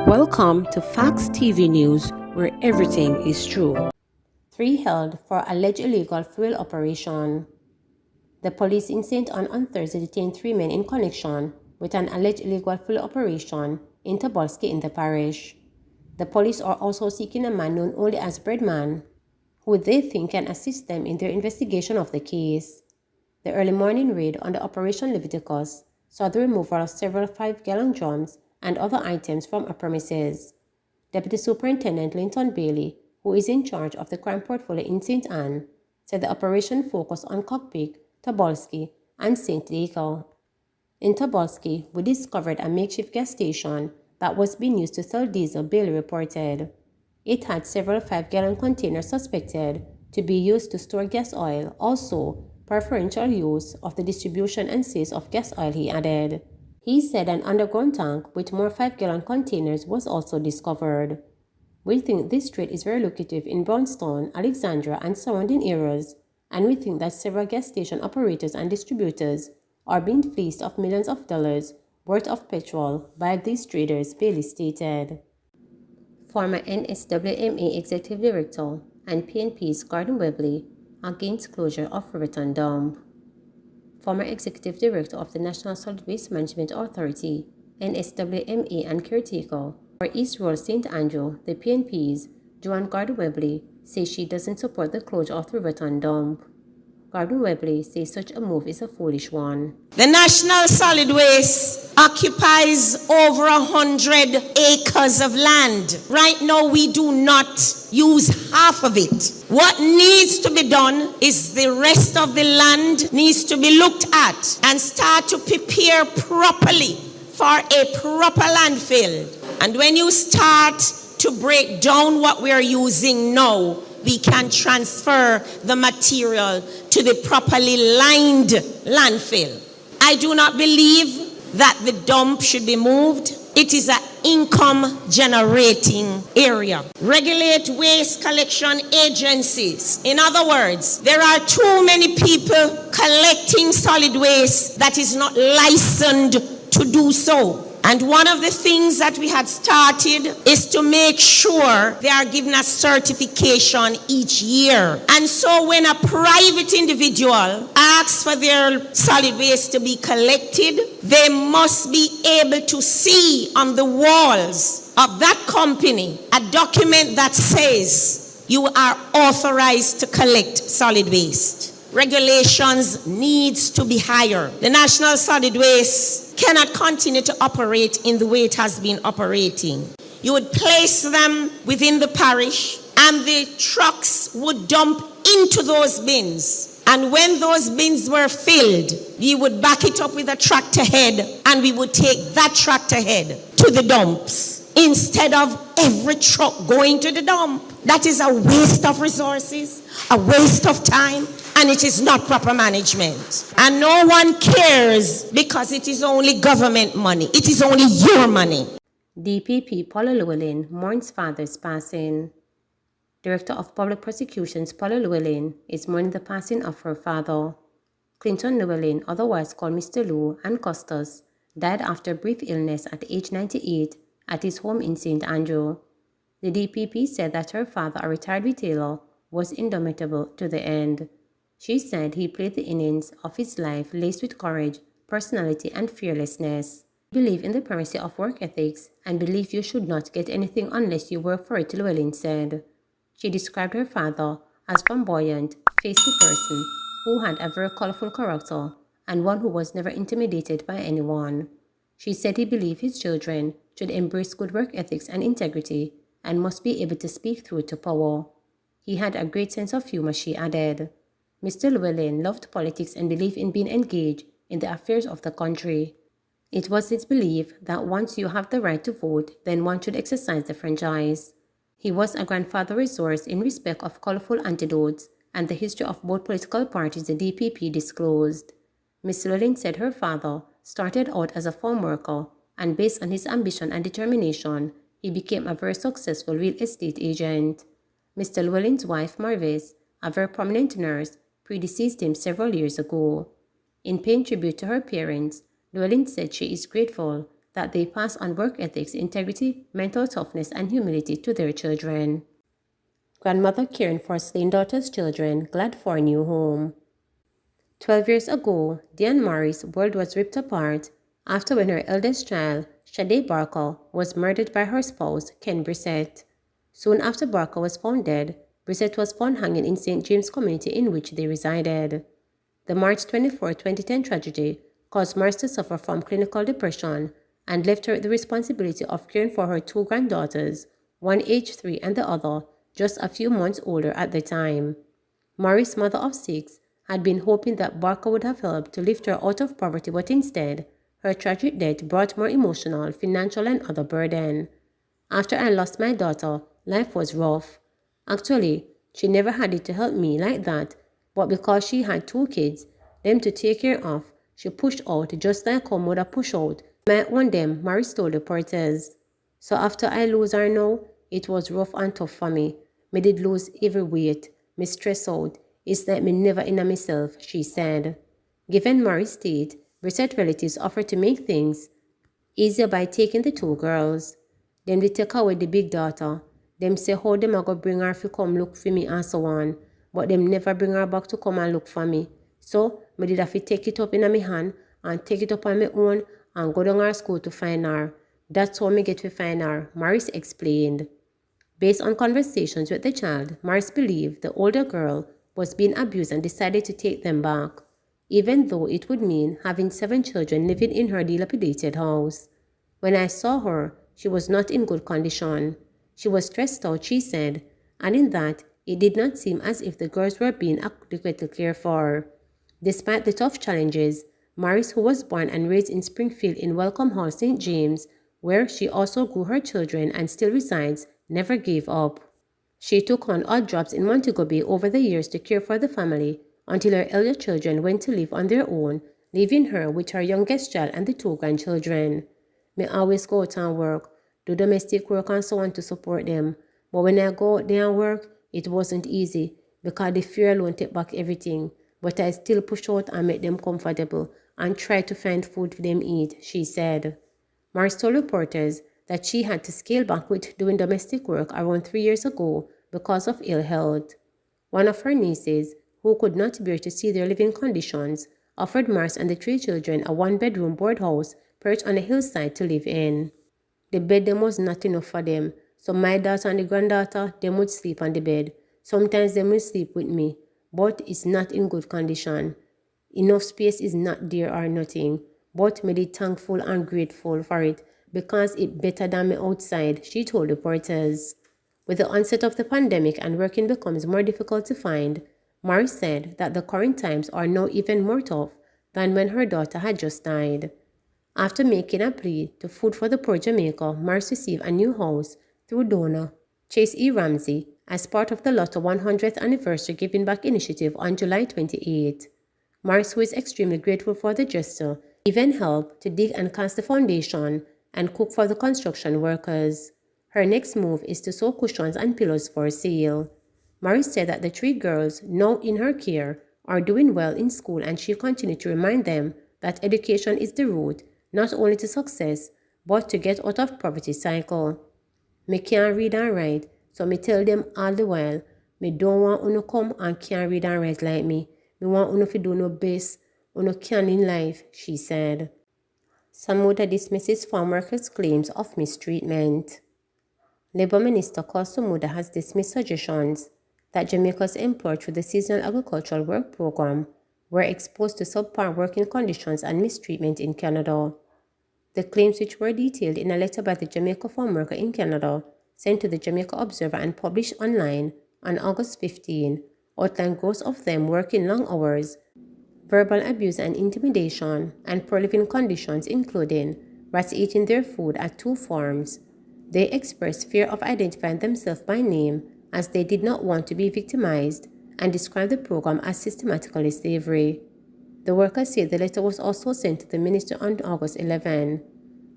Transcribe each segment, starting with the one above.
Welcome to Facts TV News, where everything is true. 3 held for alleged illegal fuel operation. The police in St. Ann on Thursday detained 3 men in connection with an alleged illegal fuel operation in Tobolski in the parish. The police are also seeking a man known only as Breadman, who they think can assist them in their investigation of the case. The early morning raid on the Operation Leviticus saw the removal of several 5-gallon drums and other items from a premises. Deputy Superintendent Linton Bailey, who is in charge of the crime portfolio in St. Ann, said the operation focused on Cockpit, Tobolski, and St. Deco. In Tobolski, we discovered a makeshift gas station that was being used to sell diesel, Bailey reported. It had several 5-gallon containers suspected to be used to store gas oil, also preferential use of the distribution and sales of gas oil, he added. He said an underground tank with more 5-gallon containers was also discovered. We think this trade is very lucrative in Brownstown, Alexandria, and surrounding areas, and we think that several gas station operators and distributors are being fleeced of millions of dollars worth of petrol by these traders, Bailey stated. Former NSWMA Executive Director and PNP's Gordon Webley against closure of Riverton Dump. Former Executive Director of the National Solid Waste Management Authority, NSWMA, and caretaker for East Royal St. Andrew, the PNP's, Joanne Gordon Webley, says she doesn't support the closure of the Riverton Dump. Gordon Webley says such a move is a foolish one. The National Solid Waste occupies over 100 acres of land. Right now, we do not use half of it. What needs to be done is the rest of the land needs to be looked at and start to prepare properly for a proper landfill. And when you start to break down what we are using now, we can transfer the material to the properly lined landfill. I do not believe that the dump should be moved. It is an income generating area. Regulate waste collection agencies. In other words, there are too many people collecting solid waste that is not licensed to do so. And one of the things that we had started is to make sure they are given a certification each year. And so when a private individual asks for their solid waste to be collected, they must be able to see on the walls of that company a document that says you are authorized to collect solid waste. Regulations needs to be higher. The National Solid Waste cannot continue to operate in the way it has been operating. You would place them within the parish and the trucks would dump into those bins. And when those bins were filled, you would back it up with a tractor head and we would take that tractor head to the dumps instead of every truck going to the dump. That is a waste of resources, a waste of time, and it is not proper management. And no one cares because it is only government money. It is only your money. DPP Paula Llewellyn mourns father's passing. Director of Public Prosecutions Paula Llewellyn is mourning the passing of her father. Clinton Llewellyn, otherwise called Mr. Lou and Custos, died after a brief illness at age 98 at his home in St. Andrew. The DPP said that her father, a retired retailer, was indomitable to the end. She said he played the innings of his life laced with courage, personality, and fearlessness. He believed in the primacy of work ethics and believed you should not get anything unless you work for it, Llewellyn said. She described her father as flamboyant, feisty person who had a very colorful character and one who was never intimidated by anyone. She said he believed his children should embrace good work ethics and integrity and must be able to speak through to power. He had a great sense of humor, she added. Mr. Llewellyn loved politics and believed in being engaged in the affairs of the country. It was his belief that once you have the right to vote, then one should exercise the franchise. He was a grandfather resource in respect of colorful anecdotes and the history of both political parties, the DPP disclosed. Ms. Llewellyn said her father started out as a farm worker, and based on his ambition and determination, he became a very successful real estate agent. Mr. Llewellyn's wife, Marvis, a very prominent nurse, predeceased him several years ago. In paying tribute to her parents, Llewellyn said she is grateful that they pass on work ethics, integrity, mental toughness, and humility to their children. Grandmother caring for slain daughter's children, glad for a new home. 12 years ago, Diane Morris' world was ripped apart after when her eldest child, Shade Barker, was murdered by her spouse, Ken Brissett. Soon after Barker was found dead, Brissett was found hanging in St. James community in which they resided. The March 24, 2010 tragedy caused Morris to suffer from clinical depression and left her with the responsibility of caring for her two granddaughters, one aged 3 and the other just a few months older at the time. Morris, mother of 6, had been hoping that Barker would have helped to lift her out of poverty, but instead, her tragic death brought more emotional, financial, and other burden. After I lost my daughter, life was rough. Actually, she never had it to help me like that, but because she had 2 kids, them to take care of, she pushed out just like her mother pushed out. My own them, Morris told reporters. So after I lose her now, it was rough and tough for me. Me did lose every weight. Me stress out. It's like me never in myself, she said. Given Morris' state, Brissett relatives offered to make things easier by taking the 2 girls. Them they take away the big daughter. Them say how them a go bring her to come look for me and so on. But them never bring her back to come and look for me. So, me did have to take it up in my hand and take it up on my own and go down her school to find her. That's how me get to find her, Morris explained. Based on conversations with the child, Morris believed the older girl was being abused and decided to take them back, even though it would mean having 7 children living in her dilapidated house. When I saw her, she was not in good condition. She was stressed out, she said, and in that, it did not seem as if the girls were being adequately cared for. Despite the tough challenges, Morris, who was born and raised in Springfield in Welcome Hall, St. James, where she also grew her children and still resides, never gave up. She took on odd jobs in Montego Bay over the years to care for the family until her elder children went to live on their own, leaving her with her youngest child and the 2 grandchildren. Me always go out and work, do domestic work and so on to support them. But when I go out there and work, it wasn't easy because the fear alone take back everything. But I still push out and make them comfortable and try to find food for them eat, she said. Morris told reporters that she had to scale back with doing domestic work around 3 years ago because of ill health. One of her nieces, who could not bear to see their living conditions, offered Morris and the 3 children a 1-bedroom board house perched on a hillside to live in. The bed them was not enough for them, so my daughter and the granddaughter, them would sleep on the bed. Sometimes they would sleep with me, but it's not in good condition. Enough space is not there or nothing, but me did thankful and grateful for it because it better than me outside, she told reporters. With the onset of the pandemic and working becomes more difficult to find, Morris said that the current times are now even more tough than when her daughter had just died. After making a plea to Food for the Poor Jamaica, Morris received a new house through donor Chase E. Ramsey as part of the Lotto 100th Anniversary Giving Back Initiative on July 28. Morris, who is extremely grateful for the gesture, even helped to dig and cast the foundation and cook for the construction workers. Her next move is to sew cushions and pillows for sale. Morris said that the 3 girls, now in her care, are doing well in school, and she continued to remind them that education is the route not only to success, but to get out of poverty cycle. Me can't read and write, so me tell them all the while, me don't want uno come and can't read and write like me. Me want uno to do no best, uno can in life, she said. Samuda dismisses farm workers' claims of mistreatment. Labour Minister Samuda has dismissed suggestions that Jamaica's employed through the Seasonal Agricultural Work Program were exposed to subpar working conditions and mistreatment in Canada. The claims, which were detailed in a letter by the Jamaica farm worker in Canada, sent to the Jamaica Observer and published online on August 15, outline gross of them working long hours, verbal abuse and intimidation, and poor living conditions, including rats eating their food at 2 farms. They expressed fear of identifying themselves by name as they did not want to be victimized and described the program as systematically slavery. The workers said the letter was also sent to the minister on August 11.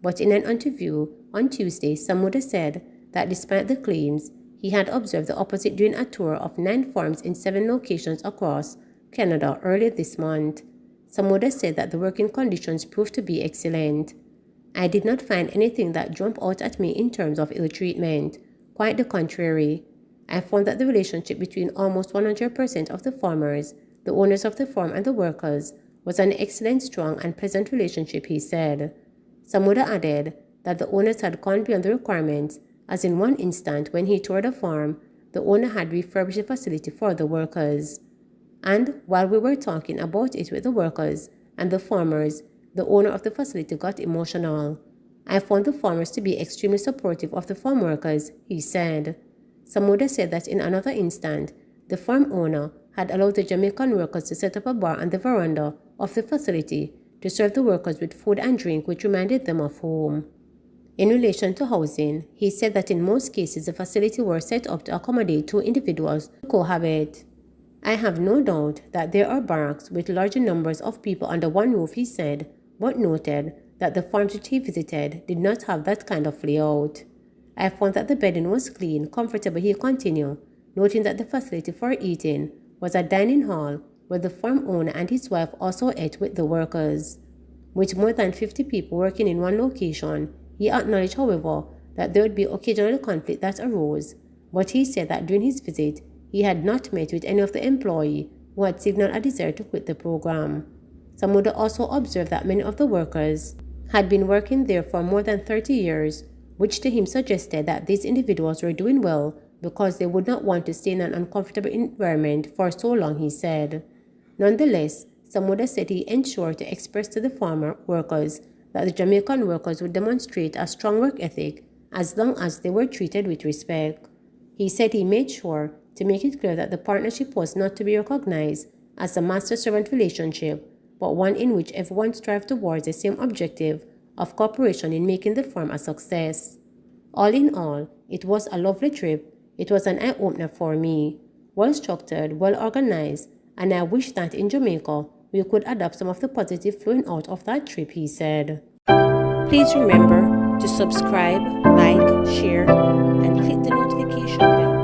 But in an interview on Tuesday, Samuda said that despite the claims, he had observed the opposite during a tour of 9 farms in 7 locations across Canada earlier this month. Samuda said that the working conditions proved to be excellent. I did not find anything that jumped out at me in terms of ill treatment. Quite the contrary. I found that the relationship between almost 100% of the farmers, the owners of the farm and the workers, was an excellent, strong and pleasant relationship, he said. Samuda added that the owners had gone beyond the requirements, as in one instant when he toured the farm, the owner had refurbished the facility for the workers. And while we were talking about it with the workers and the farmers, the owner of the facility got emotional. I found the farmers to be extremely supportive of the farm workers, he said. Samuda said that in another instant, the farm owner had allowed the Jamaican workers to set up a bar on the veranda of the facility to serve the workers with food and drink which reminded them of home. In relation to housing, he said that in most cases the facility were set up to accommodate two individuals to cohabit. I have no doubt that there are barracks with larger numbers of people under one roof, he said, but noted that the farms which he visited did not have that kind of layout. I found that the bedding was clean, comfortable, he continued, noting that the facility for eating was a dining hall where the farm owner and his wife also ate with the workers. With more than 50 people working in one location, he acknowledged, however, that there would be occasional conflict that arose, but he said that during his visit, he had not met with any of the employees who had signaled a desire to quit the program. Samuda also observed that many of the workers had been working there for more than 30 years, which to him suggested that these individuals were doing well because they would not want to stay in an uncomfortable environment for so long, he said. Nonetheless, Samuda said he ensured to express to the farmer workers that the Jamaican workers would demonstrate a strong work ethic as long as they were treated with respect. He said he made sure to make it clear that the partnership was not to be recognized as a master-servant relationship, but one in which everyone strived towards the same objective of cooperation in making the farm a success. All in all, it was a lovely trip. It was an eye-opener for me, well-structured, well-organized, and I wish that in Jamaica we could adopt some of the positive flowing out of that trip, he said. Please remember to subscribe, like, share, and click the notification bell